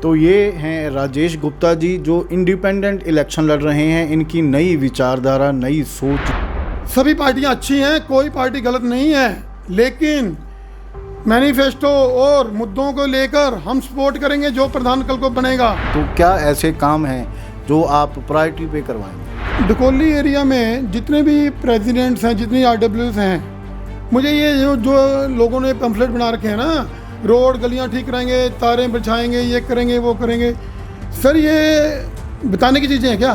तो ये हैं राजेश गुप्ता जी, जो इंडिपेंडेंट इलेक्शन लड़ रहे हैं। इनकी नई विचारधारा, नई सोच। सभी पार्टियां अच्छी हैं, कोई पार्टी गलत नहीं है, लेकिन मैनिफेस्टो और मुद्दों को लेकर हम सपोर्ट करेंगे जो प्रधान कल को बनेगा। तो क्या ऐसे काम हैं जो आप प्रायोरिटी पे करवाएंगे? डिकोली एरिया में जितने भी प्रेसिडेंट्स हैं, जितनी RWs हैं, मुझे ये जो लोगों ने पैम्फलेट बना रखे हैं ना, रोड गलियां ठीक कराएंगे, तारें बिछाएंगे, ये करेंगे वो करेंगे, सर ये बताने की चीज़ें हैं क्या?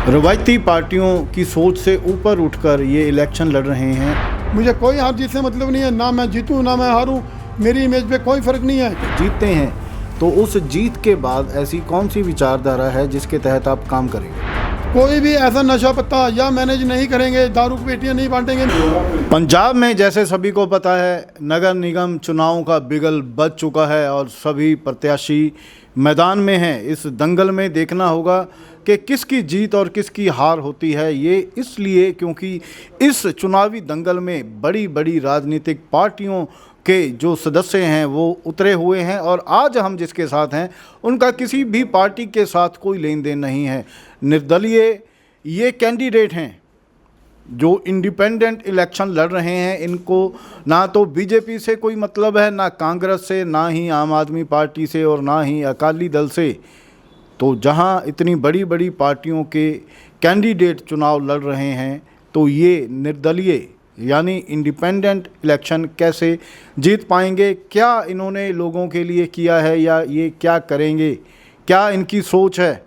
रवायती पार्टियों की सोच से ऊपर उठकर ये इलेक्शन लड़ रहे हैं। मुझे कोई हार जीत से मतलब नहीं है, ना मैं जीतूँ ना मैं हारूँ, मेरी इमेज पे कोई फ़र्क नहीं है। जीतते हैं तो उस जीत के बाद ऐसी कौन सी विचारधारा है जिसके तहत आप काम करेंगे? कोई भी ऐसा नशा पत्ता या मैनेज नहीं करेंगे, दारू की पेटियाँ नहीं बांटेंगे। पंजाब में जैसे सभी को पता है, नगर निगम चुनावों का बिगल बज चुका है और सभी प्रत्याशी मैदान में हैं। इस दंगल में देखना होगा कि किसकी जीत और किसकी हार होती है। ये इसलिए क्योंकि इस चुनावी दंगल में बड़ी बड़ी राजनीतिक पार्टियों के जो सदस्य हैं वो उतरे हुए हैं, और आज हम जिसके साथ हैं उनका किसी भी पार्टी के साथ कोई लेन देन नहीं है। निर्दलीय ये कैंडिडेट हैं जो इंडिपेंडेंट इलेक्शन लड़ रहे हैं। इनको ना तो बीजेपी से कोई मतलब है, ना कांग्रेस से, ना ही आम आदमी पार्टी से, और ना ही अकाली दल से। तो जहां इतनी बड़ी बड़ी पार्टियों के कैंडिडेट चुनाव लड़ रहे हैं, तो ये निर्दलीय यानी इंडिपेंडेंट इलेक्शन कैसे जीत पाएंगे? क्या इन्होंने लोगों के लिए किया है या ये क्या करेंगे? क्या इनकी सोच है?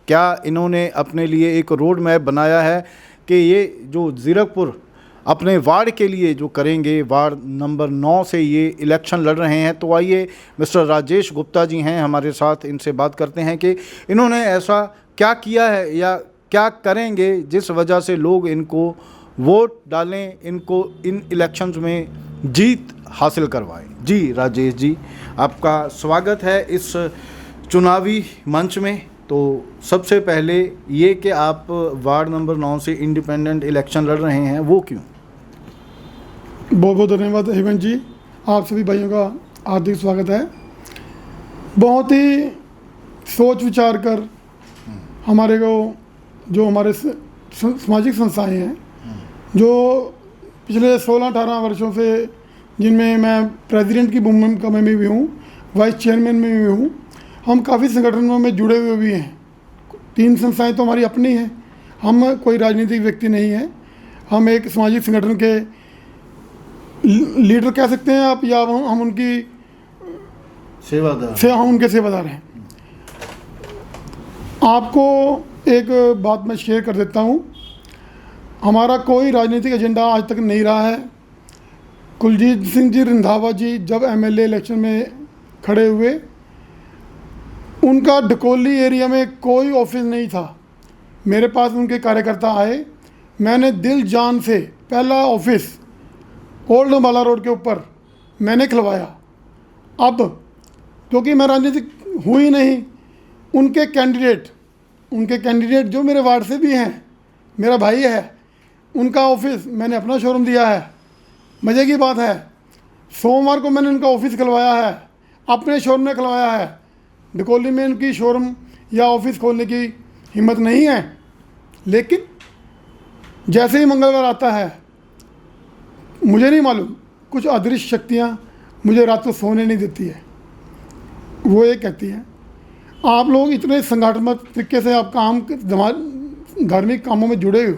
क्या इन्होंने अपने लिए एक रोड मैप बनाया है कि ये जो ज़ीरकपुर अपने वार्ड के लिए जो करेंगे? वार्ड नंबर 9 से ये इलेक्शन लड़ रहे हैं। तो आइए, मिस्टर राजेश गुप्ता जी हैं हमारे साथ, इनसे बात करते हैं कि इन्होंने ऐसा क्या किया है या क्या करेंगे जिस वजह से लोग इनको वोट डालें, इनको इन इलेक्शंस में जीत हासिल करवाएं। जी राजेश जी, आपका स्वागत है इस चुनावी मंच में। तो सबसे पहले ये कि आप वार्ड नंबर 9 से इंडिपेंडेंट इलेक्शन लड़ रहे हैं, वो क्यों? बहुत बहुत धन्यवाद हेमंत जी, आप सभी भाइयों का हार्दिक स्वागत है। बहुत ही सोच विचार कर हमारे को जो हमारे सामाजिक संस्थाएं हैं, जो पिछले 16-18 वर्षों से, जिनमें मैं प्रेसिडेंट की भूमिका में भी हूँ, वाइस चेयरमैन में भी हूँ, हम काफ़ी संगठनों में जुड़े हुए भी हैं। 3 संस्थाएं तो हमारी अपनी हैं, हम कोई राजनीतिक व्यक्ति नहीं है, हम एक सामाजिक संगठन के लीडर कह सकते हैं आप, या हम उनकी सेवादार हम उनके सेवादार हैं। आपको एक बात मैं शेयर कर देता हूँ, हमारा कोई राजनीतिक एजेंडा आज तक नहीं रहा है। कुलजीत सिंह जी रंधावा जी जब MLA इलेक्शन में खड़े हुए, उनका डिकोली एरिया में कोई ऑफिस नहीं था। मेरे पास उनके कार्यकर्ता आए, मैंने दिल जान से पहला ऑफिस ओल्ड अम्बाला रोड के ऊपर मैंने खुलवाया। अब क्योंकि मैं राजनीतिक हूँ ही नहीं, उनके कैंडिडेट जो मेरे वार्ड से भी हैं, मेरा भाई है, उनका ऑफिस मैंने अपना शोरूम दिया है। मज़े की बात है, सोमवार को मैंने उनका ऑफिस खुलवाया है, अपने शोरूम में खुलवाया है। डिकोली में उनकी शोरूम या ऑफिस खोलने की हिम्मत नहीं है, लेकिन जैसे ही मंगलवार आता है, मुझे नहीं मालूम, कुछ अदृश्य शक्तियाँ मुझे रात को सोने नहीं देती है। वो ये कहती हैं, आप लोग इतने संगठनात्मक तरीके से आप धार्मिक कामों में जुड़े हो,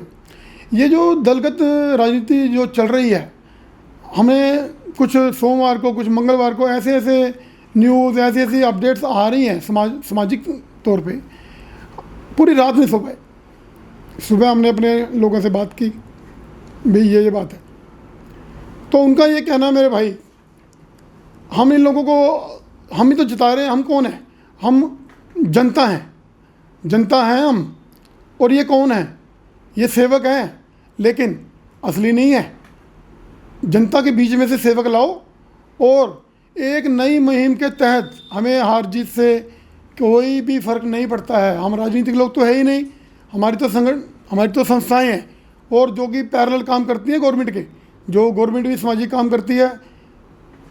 ये जो दलगत राजनीति जो चल रही है, हमें कुछ सोमवार को कुछ मंगलवार को ऐसे न्यूज़, ऐसी अपडेट्स आ रही हैं सामाजिक तौर पे, पूरी रात नहीं सो पाए। सुबह हमने अपने लोगों से बात की, भाई ये बात है, तो उनका ये कहना, मेरे भाई हम इन लोगों को, हम ही तो जिता रहे हैं, हम कौन है? हम जनता हैं हम, और ये कौन है? ये सेवक हैं, लेकिन असली नहीं है। जनता के बीच में से सेवक लाओ, और एक नई मुहिम के तहत हमें हार जीत से कोई भी फ़र्क नहीं पड़ता है। हम राजनीतिक लोग तो है ही नहीं, हमारी तो संस्थाएं हैं, और जो कि पैरेलल काम करती हैं गवर्नमेंट के, जो गवर्नमेंट भी सामाजिक काम करती है,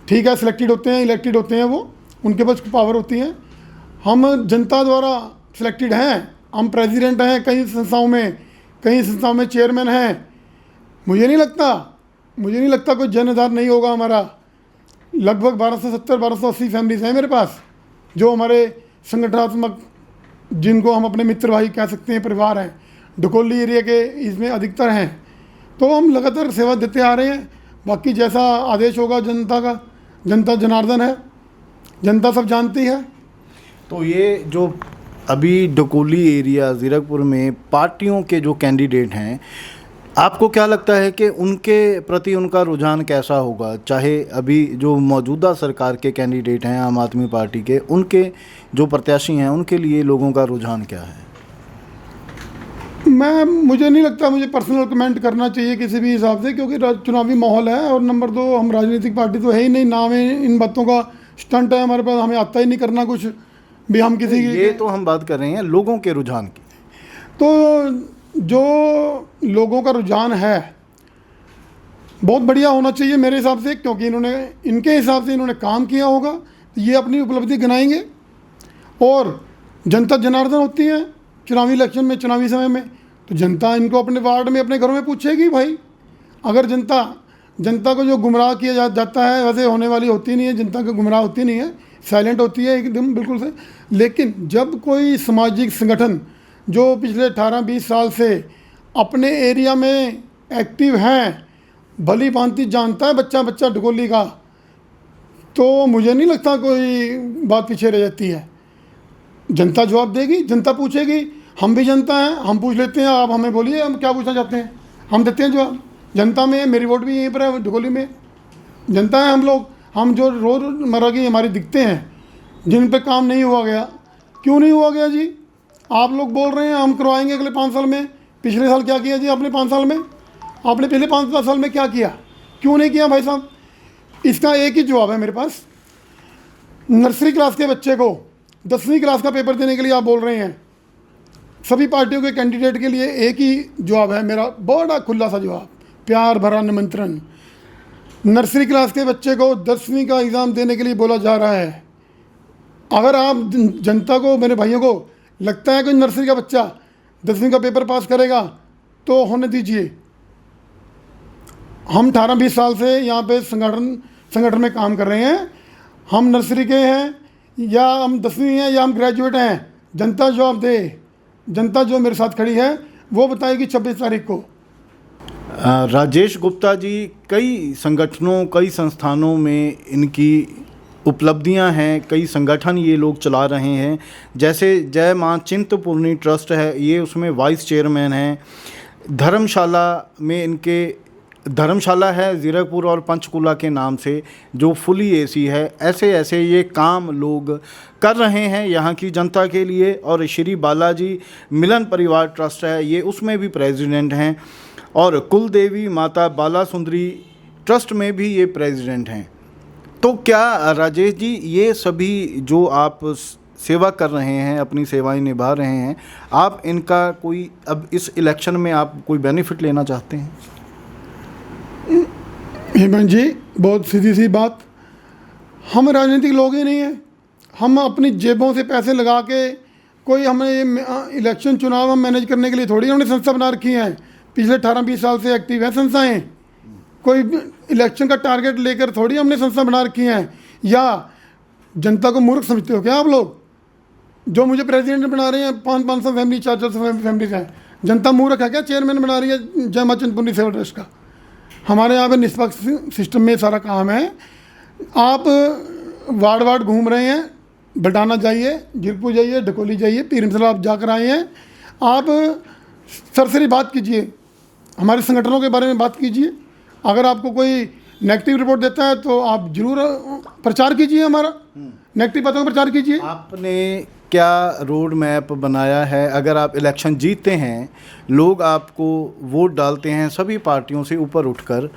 ठीक है, सिलेक्टेड होते हैं, इलेक्टेड होते हैं, वो उनके पास पावर होती है। हम जनता द्वारा सिलेक्टेड हैं, हम प्रेसिडेंट हैं, कई संस्थाओं में चेयरमैन हैं। मुझे नहीं लगता कोई जन आधार नहीं होगा हमारा। लगभग 1280 फैमिलीज हैं मेरे पास, जो हमारे संगठनात्मक, जिनको हम अपने मित्र भाई कह सकते हैं, परिवार हैं। डकोली एरिया के इसमें अधिकतर हैं। तो हम लगातार सेवा देते आ रहे हैं। बाकी जैसा आदेश होगा जनता का, जनता जनार्दन है, जनता सब जानती है। तो ये जो अभी डकोली एरिया जीरकपुर में पार्टियों के जो कैंडिडेट हैं, आपको क्या लगता है कि उनके प्रति उनका रुझान कैसा होगा? चाहे अभी जो मौजूदा सरकार के कैंडिडेट हैं आम आदमी पार्टी के, उनके जो प्रत्याशी हैं, उनके लिए लोगों का रुझान क्या है? मुझे नहीं लगता मुझे पर्सनल कमेंट करना चाहिए किसी भी हिसाब से, क्योंकि चुनावी माहौल है। और नंबर 2, हम राजनीतिक पार्टी तो है ही नहीं, ना में इन बातों का स्टंट है हमारे पास, हमें आता ही नहीं करना कुछ भी। हम किसी की, ये तो हम बात कर रहे हैं लोगों के रुझान की। तो जो लोगों का रुझान है बहुत बढ़िया होना चाहिए मेरे हिसाब से, क्योंकि इनके हिसाब से इन्होंने काम किया होगा, तो ये अपनी उपलब्धि गिनाएंगे। और जनता जनार्दन होती है चुनावी इलेक्शन में, चुनावी समय में, तो जनता इनको अपने वार्ड में, अपने घरों में पूछेगी भाई। अगर जनता को जो गुमराह किया जाता है, वैसे होने वाली होती नहीं है, जनता को गुमराह होती नहीं है, साइलेंट होती है एकदम बिल्कुल से। लेकिन जब कोई सामाजिक संगठन जो पिछले 18-20 साल से अपने एरिया में एक्टिव हैं, भली भांति जानता है बच्चा डकोली का, तो मुझे नहीं लगता कोई बात पीछे रह जाती है। जनता जवाब देगी, जनता पूछेगी। हम भी जनता हैं, हम पूछ लेते हैं। आप हमें बोलिए हम क्या पूछना चाहते हैं, हम देते हैं जवाब। जनता में, मेरी वोट भी यहीं पर है, डकोली में जनता है हम लोग। हम जो रोज़मर्रा की हमारी दिखते हैं, जिन पे काम नहीं हुआ गया, क्यों नहीं हुआ गया जी? आप लोग बोल रहे हैं हम करवाएंगे अगले 5 साल में। पिछले साल क्या किया जी आपने 5 साल में? आपने पिछले 5 साल में क्या किया? क्यों नहीं किया भाई साहब? इसका एक ही जवाब है मेरे पास। नर्सरी क्लास के बच्चे को 10वीं क्लास का पेपर देने के लिए आप बोल रहे हैं। सभी पार्टियों के कैंडिडेट के लिए एक ही जवाब है मेरा, बड़ा खुला सा जवाब, प्यार भरा निमंत्रण। नर्सरी क्लास के बच्चे को 10वीं का एग्ज़ाम देने के लिए बोला जा रहा है। अगर आप जनता को, मेरे भाइयों को लगता है कि नर्सरी का बच्चा 10वीं का पेपर पास करेगा, तो होने दीजिए। हम 18-20 साल से यहाँ पे संगठन में काम कर रहे हैं। हम नर्सरी के हैं, या हम 10वीं हैं, या हम ग्रेजुएट हैं, जनता जवाब दे। जनता जो मेरे साथ खड़ी है वो बताएगी 26 तारीख को। राजेश गुप्ता जी, कई संगठनों, कई संस्थानों में इनकी उपलब्धियां हैं, कई संगठन ये लोग चला रहे हैं। जैसे जय मां चिंतपूर्णी ट्रस्ट है, ये उसमें वाइस चेयरमैन हैं। धर्मशाला है जीरकपुर और पंचकूला के नाम से, जो फुली एसी है। ऐसे ये काम लोग कर रहे हैं यहाँ की जनता के लिए। और श्री बालाजी मिलन परिवार ट्रस्ट है, ये उसमें भी प्रेसिडेंट हैं। और कुलदेवी माता बाला सुंदरी ट्रस्ट में भी ये प्रेसिडेंट हैं। तो क्या राजेश जी, ये सभी जो आप सेवा कर रहे हैं, अपनी सेवाएं निभा रहे हैं, आप इनका कोई अब इस इलेक्शन में आप कोई बेनिफिट लेना चाहते हैं? हेमंत जी, बहुत सीधी सी बात, हम राजनीतिक लोग ही नहीं हैं। हम अपनी जेबों से पैसे लगा के कोई, हमें ये इलेक्शन चुनाव हम मैनेज करने के लिए थोड़ी हमने संस्था बना रखी है। पिछले 18-20 साल से एक्टिव है संस्थाएं। कोई इलेक्शन का टारगेट लेकर थोड़ी हमने संस्था बना रखी हैं। या जनता को मूर्ख समझते हो क्या आप लोग? जो मुझे प्रेसिडेंट बना रहे हैं, 500 फैमिली, 400 फैमिलीज हैं, जनता मूर्ख है क्या? चेयरमैन बना रही है जय मां चिंतपूर्णी सेवा ट्रस्ट का। हमारे यहाँ पे निष्पक्ष सिस्टम में सारा काम है। आप वार्ड घूम रहे हैं, बटाना जाइए, जीरकपुर जाइए, डकोली जाइए, पीरमसला आप जाकर आए हैं। आप सरसरी बात कीजिए, हमारे संगठनों के बारे में बात कीजिए। अगर आपको कोई नेगेटिव रिपोर्ट देता है तो आप जरूर प्रचार कीजिए, हमारा नेगेटिव बातों का प्रचार कीजिए। आपने क्या रोड मैप बनाया है? अगर आप इलेक्शन जीतते हैं, लोग आपको वोट डालते हैं सभी पार्टियों से ऊपर उठकर,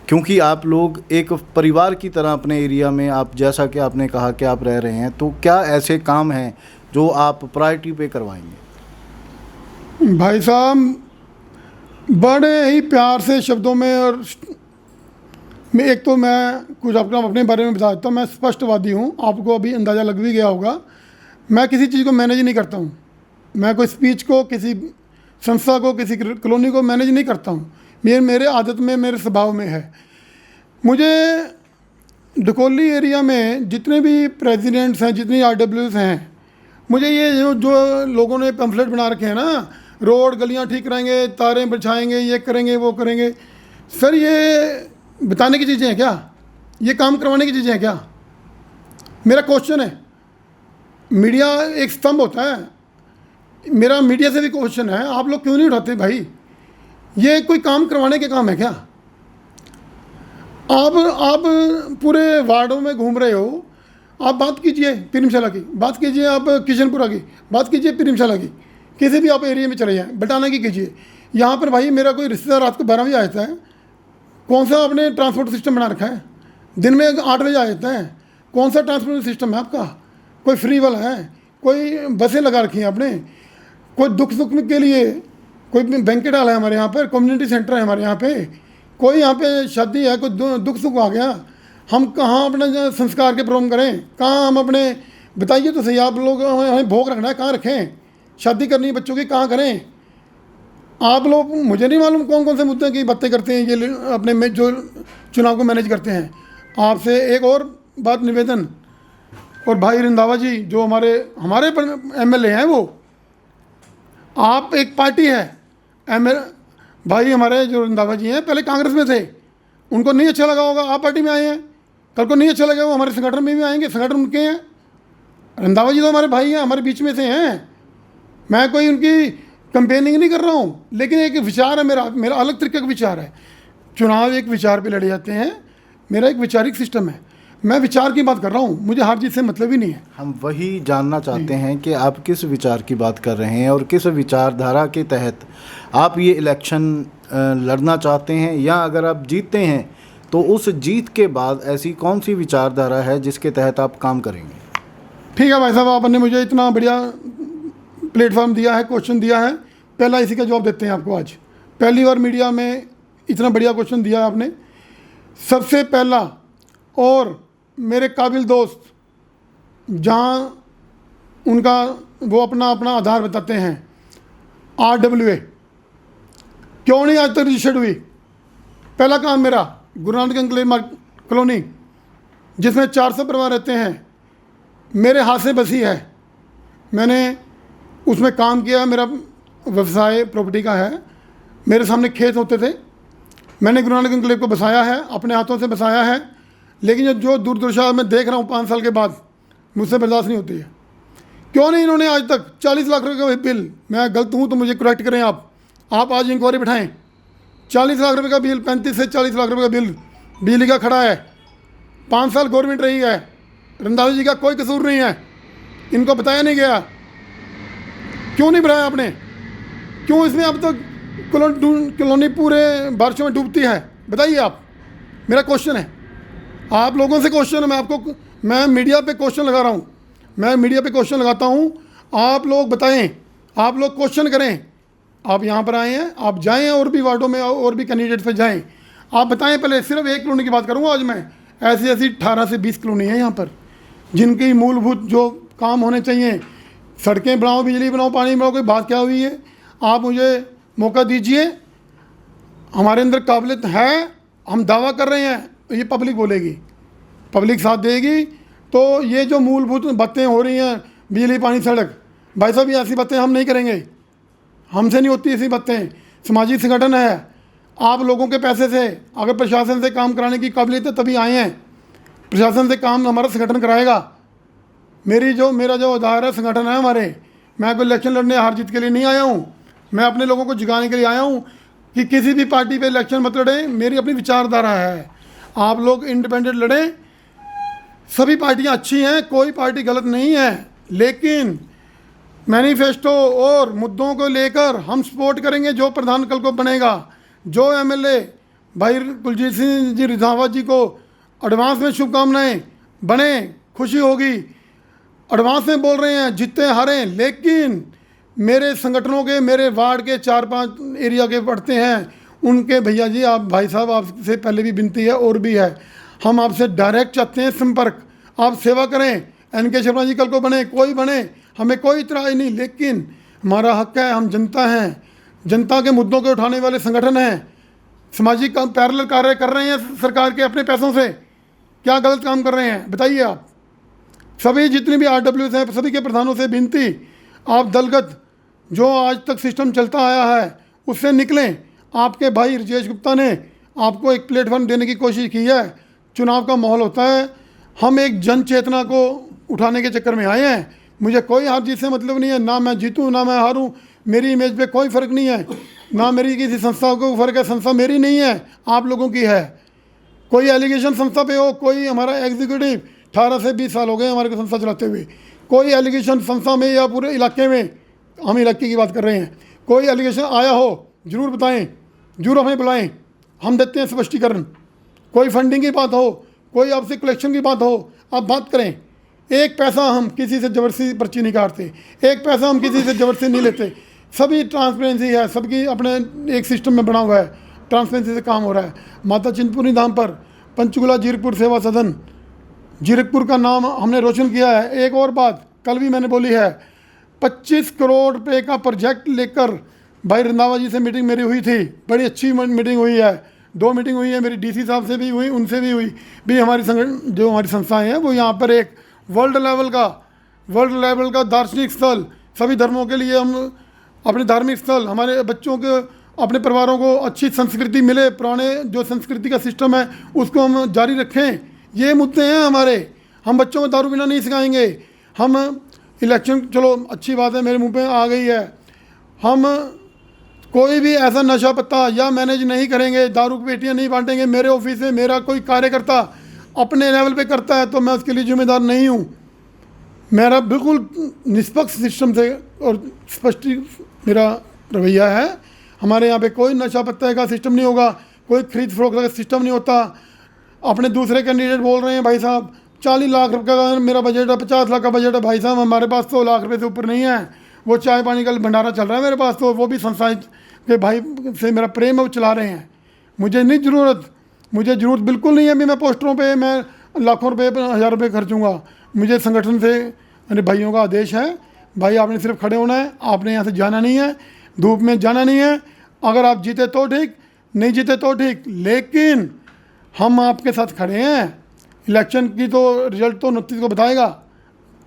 क्योंकि आप लोग एक परिवार की तरह अपने एरिया में, आप जैसा कि आपने कहा कि आप रह रहे हैं, तो क्या ऐसे काम हैं जो आप प्रायोरिटी पे करवाएंगे? भाई साहब, बड़े ही प्यार से शब्दों में, और एक तो मैं कुछ अपने बारे में बता देता हूँ। मैं स्पष्टवादी हूँ, आपको अभी अंदाज़ा लग भी गया होगा। मैं किसी चीज़ को मैनेज नहीं करता हूँ। मैं कोई स्पीच को, किसी संस्था को, किसी कॉलोनी को मैनेज नहीं करता हूँ। मेरे आदत में, मेरे स्वभाव में है। मुझे डकोली एरिया में जितने भी प्रेसिडेंट्स हैं, जितनी RWs हैं, मुझे ये जो लोगों ने पैम्फलेट बना रखे हैं ना, रोड गलियां ठीक कराएंगे, तारें बिछाएंगे, ये करेंगे, वो करेंगे, सर ये बताने की चीज़ें हैं क्या? ये काम करवाने की चीज़ें हैं क्या? मेरा क्वेश्चन है। मीडिया एक स्तंभ होता है, मेरा मीडिया से भी क्वेश्चन है, आप लोग क्यों नहीं उठाते भाई? ये कोई काम करवाने के काम है क्या? आप पूरे वार्डों में घूम रहे हो, आप बात कीजिए पिरमशाला की, बात कीजिए आप किशनपुरा की, बात कीजिए पिरमशाला की, किसी भी आप एरिया में चले जाएँ, बटाना की कीजिए। यहाँ पर भाई मेरा कोई रिश्तेदार रात को 12 बजे आ जाता है, कौन सा आपने ट्रांसपोर्ट सिस्टम बना रखा है? दिन में 8 बजे आ जाता है, कौन सा ट्रांसपोर्ट सिस्टम है आपका? कोई फ्री वाला है? कोई बसें लगा रखी हैं आपने? कोई दुख के लिए कोई बैंकेट हॉल है हमारे यहाँ पर, कम्युनिटी सेंटर है हमारे यहाँ पे, कोई यहाँ पे शादी है, कोई दुख सुख आ गया, हम कहाँ अपना संस्कार के प्रोग्राम करें? कहाँ हम अपने, बताइए तो सही, आप लोग हमें भोग रखना है, कहाँ रखें? शादी करनी है बच्चों की, कहाँ करें? आप लोग, मुझे नहीं मालूम कौन कौन से मुद्दे की बातें करते हैं ये अपने में जो चुनाव को मैनेज करते हैं। आपसे एक और बात निवेदन, और भाई रंधावा जी जो हमारे MLA हैं, वो आप एक पार्टी है भाई हमारे जो रंधावा जी हैं पहले कांग्रेस में थे, उनको नहीं अच्छा लगा होगा, आप पार्टी में आए हैं, कल को नहीं अच्छा लगा वो हमारे संगठन में भी आएंगे, संगठन उनके हैं। रंधावा जी तो हमारे भाई हैं, हमारे बीच में से हैं, मैं कोई उनकी कंपेनिंग नहीं कर रहा हूँ, लेकिन एक विचार है मेरा अलग तरीके का विचार है। चुनाव एक विचार पे लड़े जाते हैं, मेरा एक वैचारिक सिस्टम है, मैं विचार की बात कर रहा हूँ, मुझे हर चीज़ से मतलब ही नहीं है। हम वही जानना चाहते हैं कि आप किस विचार की बात कर रहे हैं और किस विचारधारा के तहत आप ये इलेक्शन लड़ना चाहते हैं, या अगर आप जीतते हैं तो उस जीत के बाद ऐसी कौन सी विचारधारा है जिसके तहत आप काम करेंगे? ठीक है भाई साहब, आपने मुझे इतना बढ़िया प्लेटफॉर्म दिया है, क्वेश्चन दिया है, पहला इसी का जवाब देते हैं आपको। आज पहली बार मीडिया में इतना बढ़िया क्वेश्चन दिया है आपने। सबसे पहला, और मेरे काबिल दोस्त जहाँ उनका वो अपना आधार बताते हैं, RWA क्यों नहीं आज तक रजिस्टर्ड हुई? पहला काम मेरा, गुरु नानक एन्क्लेव कॉलोनी जिसमें 400 परिवार रहते हैं, मेरे हाथ से बसी है, मैंने उसमें काम किया, मेरा व्यवसाय प्रॉपर्टी का है, मेरे सामने खेत होते थे, मैंने गुरु नानक एन्क्लेव को बसाया है, अपने हाथों से बसाया है, लेकिन जो दुर्दशा मैं देख रहा हूँ 5 साल के बाद, मुझसे बर्दाश्त नहीं होती है। क्यों नहीं इन्होंने आज तक 40 लाख रुपए का बिल, मैं गलत हूँ तो मुझे करेक्ट करें आप आज इंक्वायरी बिठाएं, 40 लाख रुपए का बिल, 35 से 40 लाख रुपए का बिल बिजली का खड़ा है, 5 साल गवर्नमेंट रही है, रंधावा जी का कोई कसूर नहीं है, इनको बताया नहीं गया। क्यों नहीं बनाया आपने? क्यों इसमें अब तक कॉलोनी पूरे बारिशों में डूबती है? बताइए आप, मेरा क्वेश्चन है, आप लोगों से क्वेश्चन है, मैं मीडिया पे क्वेश्चन लगा रहा हूँ, मैं मीडिया पे क्वेश्चन लगाता हूँ, आप लोग बताएं, आप लोग क्वेश्चन करें। आप यहाँ पर आए हैं, आप जाएं और भी वार्डों में और भी कैंडिडेट पे जाएं, आप बताएं। पहले सिर्फ एक कॉलोनी की बात करूँगा आज मैं, ऐसी 18 से 20 कॉलोनी है यहाँ पर जिनकी मूलभूत जो काम होने चाहिए, सड़कें बनाओ, बिजली बनाओ, पानी बनाओ, कोई बात क्या हुई है? आप मुझे मौका दीजिए, हमारे अंदर काबिलियत है, हम दावा कर रहे हैं, ये पब्लिक बोलेगी, पब्लिक साथ देगी, तो ये जो मूलभूत बातें हो रही हैं, बिजली पानी सड़क, भाई साहब ये ऐसी बातें हम नहीं करेंगे, हमसे नहीं होती ऐसी बातें। सामाजिक संगठन है, आप लोगों के पैसे से, अगर प्रशासन से काम कराने की काबिलियत है तभी आए हैं, प्रशासन से काम हमारा संगठन कराएगा। मेरा जो आधार है संगठन है हमारे, मैं कोई इलेक्शन लड़ने हार जीत के लिए नहीं आया हूँ, मैं अपने लोगों को जगाने के लिए आया हूँ कि किसी भी पार्टी पे इलेक्शन मत लड़ें, मेरी अपनी विचारधारा है। आप लोग इंडिपेंडेंट लड़ें, सभी पार्टियां अच्छी हैं, कोई पार्टी गलत नहीं है, लेकिन मैनिफेस्टो और मुद्दों को लेकर हम सपोर्ट करेंगे जो प्रधान कल को बनेगा। जो MLA भाई कुलजीत सिंह जी रंधावा जी को एडवांस में शुभकामनाएं, बने, खुशी होगी, एडवांस में बोल रहे हैं, जीते हारें, लेकिन मेरे संगठनों के, मेरे वार्ड के 4-5 एरिया के पढ़ते हैं, उनके भैया जी, आप भाई साहब, आपसे पहले भी विनती है और भी है, हम आपसे डायरेक्ट चाहते हैं संपर्क, आप सेवा करें, NK शर्मा जी कल को बने, कोई बने, हमें कोई इतराज़ नहीं, लेकिन हमारा हक है, हम जनता हैं, जनता के मुद्दों को उठाने वाले संगठन हैं, सामाजिक काम पैरेलल कार्य कर रहे हैं सरकार के अपने पैसों से। क्या गलत काम कर रहे हैं बताइए आप। सभी जितने भी RWS हैं सभी के प्रधानों से विनती, आप दलगत जो आज तक सिस्टम चलता आया है उससे निकलें। आपके भाई राजेश गुप्ता ने आपको एक प्लेटफॉर्म देने की कोशिश की है। चुनाव का माहौल होता है, हम एक जन चेतना को उठाने के चक्कर में आए हैं। मुझे कोई हार जीत से मतलब नहीं है, ना मैं जीतूं ना मैं हारूं, मेरी इमेज पे कोई फ़र्क नहीं है, ना मेरी किसी संस्था को फ़र्क है। संस्था मेरी नहीं है, आप लोगों की है। कोई एलिगेशन संस्था पे हो, कोई हमारा एग्जीक्यूटिव 18 से 20 साल हो गए हमारे को संस्था चलाते हुए, कोई एलिगेशन संस्था में या पूरे इलाके में, हम इलाके की बात कर रहे हैं, कोई एलिगेशन आया हो ज़रूर बताएं, ज़रूर हमें बुलाएं, हम देते हैं स्पष्टीकरण। कोई फंडिंग की बात हो, कोई आपसे कलेक्शन की बात हो, आप बात करें। एक पैसा हम किसी से ज़बरदस्ती पर्ची नहीं काटते, एक पैसा हम किसी से ज़बरदस्ती नहीं लेते। सभी ट्रांसपेरेंसी है, सबकी अपने एक सिस्टम में बना हुआ है, ट्रांसपेरेंसी से काम हो रहा है। माता चिंतपूर्णी धाम पर पंचकुला जीरकपुर सेवा सदन, जीरकपुर का नाम हमने रोशन किया है। एक और बात कल भी मैंने बोली है, 25 करोड़ रुपए का प्रोजेक्ट लेकर भाई रंधावा जी से मीटिंग मेरी हुई थी, बड़ी अच्छी मीटिंग हुई है। 2 मीटिंग हुई है मेरी, DC साहब से भी हुई, उनसे भी हुई भी। हमारी जो हमारी संस्थाएं हैं वो यहाँ पर एक वर्ल्ड लेवल का दार्शनिक स्थल, सभी धर्मों के लिए हम अपने धार्मिक स्थल, हमारे बच्चों के अपने परिवारों को अच्छी संस्कृति मिले, पुराने जो संस्कृति का सिस्टम है उसको हम जारी रखें, ये मुद्दे हैं हमारे। हम बच्चों को दारू पीना नहीं सिखाएंगे। हम इलेक्शन, चलो अच्छी बात है मेरे मुंह पे आ गई है, हम कोई भी ऐसा नशा पत्ता या मैनेज नहीं करेंगे, दारू की पेटियाँ नहीं बांटेंगे। मेरे ऑफिस में मेरा कोई कार्यकर्ता अपने लेवल पे करता है तो मैं उसके लिए जिम्मेदार नहीं हूँ। मेरा बिल्कुल निष्पक्ष सिस्टम से और स्पष्ट मेरा रवैया है। हमारे यहाँ पे कोई नशा पत्ता का सिस्टम नहीं होगा, कोई खरीद फरोख्त का सिस्टम नहीं होता। अपने दूसरे कैंडिडेट बोल रहे हैं भाई साहब 40 लाख रुपये का मेरा बजट है, 50 लाख का बजट है। भाई साहब हमारे पास 100 लाख रुपये से ऊपर नहीं है। वो चाय पानी का भंडारा चल रहा है मेरे पास, तो वो भी संस्थाएं के भाई से मेरा प्रेम है, वो चला रहे हैं। मुझे नहीं ज़रूरत, मुझे ज़रूरत बिल्कुल नहीं है अभी मैं पोस्टरों पे मैं लाखों रुपए 1000 रुपये खर्चूँगा। मुझे संगठन से मेरे भाइयों का आदेश है, भाई आपने सिर्फ खड़े होना है, आपने यहाँ से जाना नहीं है, धूप में जाना नहीं है। अगर आप जीते तो ठीक, नहीं जीते तो ठीक, लेकिन हम आपके साथ खड़े हैं। इलेक्शन की तो रिजल्ट तो 29 को बताएगा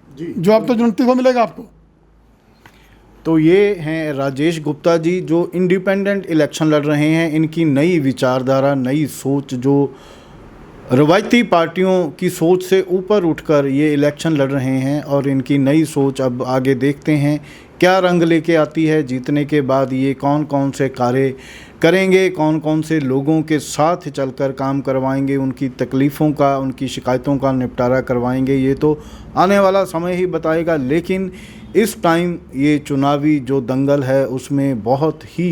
जी, जो आप तो 29 को मिलेगा आपको। तो ये हैं राजेश गुप्ता जी जो इंडिपेंडेंट इलेक्शन लड़ रहे हैं। इनकी नई विचारधारा, नई सोच, जो रवायती पार्टियों की सोच से ऊपर उठकर ये इलेक्शन लड़ रहे हैं, और इनकी नई सोच अब आगे देखते हैं क्या रंग लेके आती है। जीतने के बाद ये कौन कौन से कार्य करेंगे, कौन कौन से लोगों के साथ चलकर काम करवाएंगे, उनकी तकलीफ़ों का, उनकी शिकायतों का निपटारा करवाएंगे, ये तो आने वाला समय ही बताएगा। लेकिन इस टाइम ये चुनावी जो दंगल है उसमें बहुत ही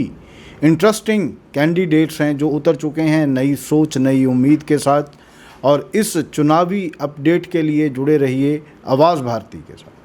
इंटरेस्टिंग कैंडिडेट्स हैं जो उतर चुके हैं नई सोच, नई उम्मीद के साथ। और इस चुनावी अपडेट के लिए जुड़े रहिए आवाज़ भारती के साथ।